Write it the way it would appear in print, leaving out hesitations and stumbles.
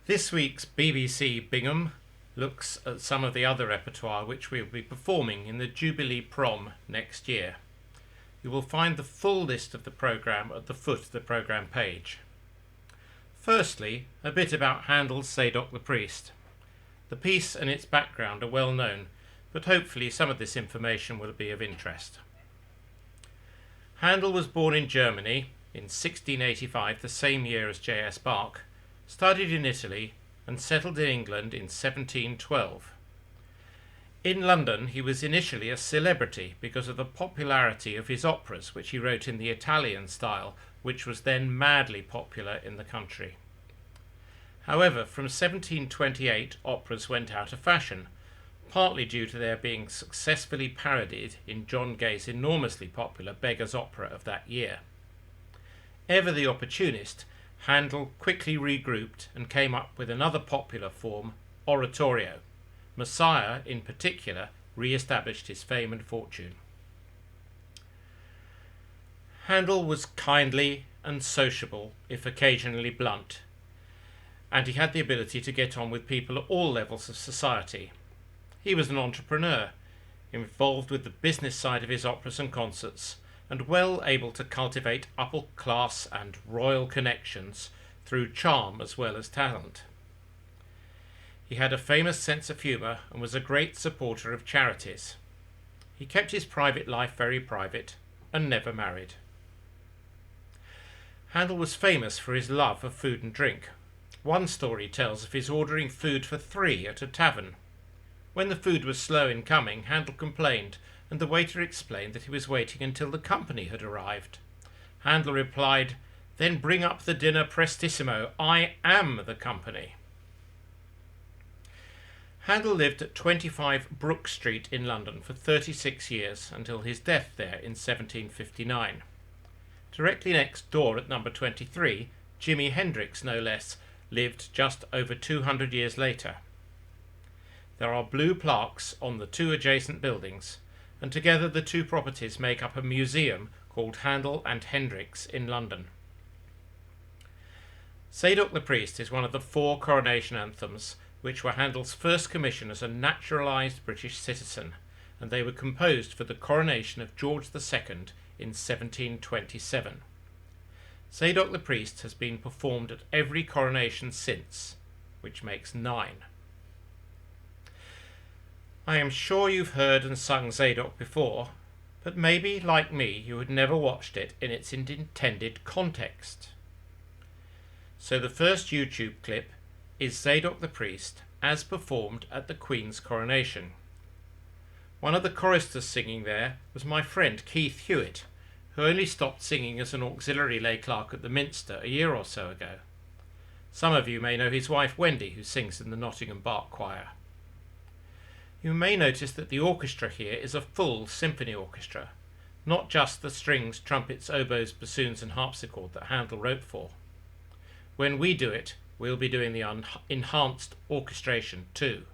This week's BBC Bingham looks at some of the other repertoire which we will be performing in the Jubilee Prom next year. You will find the full list of the programme at the foot of the programme page. Firstly, a bit about Handel's Zadok the Priest. The piece and its background are well known, but hopefully some of this information will be of interest. Handel was born in Germany in 1685, the same year as J.S. Bach, studied in Italy and settled in England in 1712. In London he was initially a celebrity because of the popularity of his operas, which he wrote in the Italian style, which was then madly popular in the country. However, from 1728 operas went out of fashion, partly due to their being successfully parodied in John Gay's enormously popular Beggar's Opera of that year. Ever the opportunist, Handel quickly regrouped and came up with another popular form, oratorio. Messiah, in particular, re-established his fame and fortune. Handel was kindly and sociable, if occasionally blunt, and he had the ability to get on with people at all levels of society. He was an entrepreneur, involved with the business side of his operas and concerts, and well able to cultivate upper class and royal connections through charm as well as talent. He had a famous sense of humour and was a great supporter of charities. He kept his private life very private and never married. Handel was famous for his love of food and drink. One story tells of his ordering food for 3 at a tavern. When the food was slow in coming, Handel complained, and the waiter explained that he was waiting until the company had arrived. Handel replied, "Then bring up the dinner prestissimo. I am the company." Handel lived at 25 Brook Street in London for 36 years until his death there in 1759. Directly next door at number 23, Jimi Hendrix, no less, lived just over 200 years later. There are blue plaques on the 2 adjacent buildings, and together the 2 properties make up a museum called Handel and Hendrix in London. Zadok the Priest is one of the 4 coronation anthems which were Handel's first commission as a naturalised British citizen, and they were composed for the coronation of George II in 1727. Zadok the Priest has been performed at every coronation since, which makes 9. I am sure you've heard and sung Zadok before, but maybe, like me, you had never watched it in its intended context. So the first YouTube clip is Zadok the Priest as performed at the Queen's coronation. One of the choristers singing there was my friend Keith Hewitt, who only stopped singing as an auxiliary lay clerk at the Minster a year or so ago. Some of you may know his wife Wendy, who sings in the Nottingham Bark Choir. You may notice that the orchestra here is a full symphony orchestra, not just the strings, trumpets, oboes, bassoons and harpsichord that Handel wrote for. When we do it, we'll be doing the enhanced orchestration too.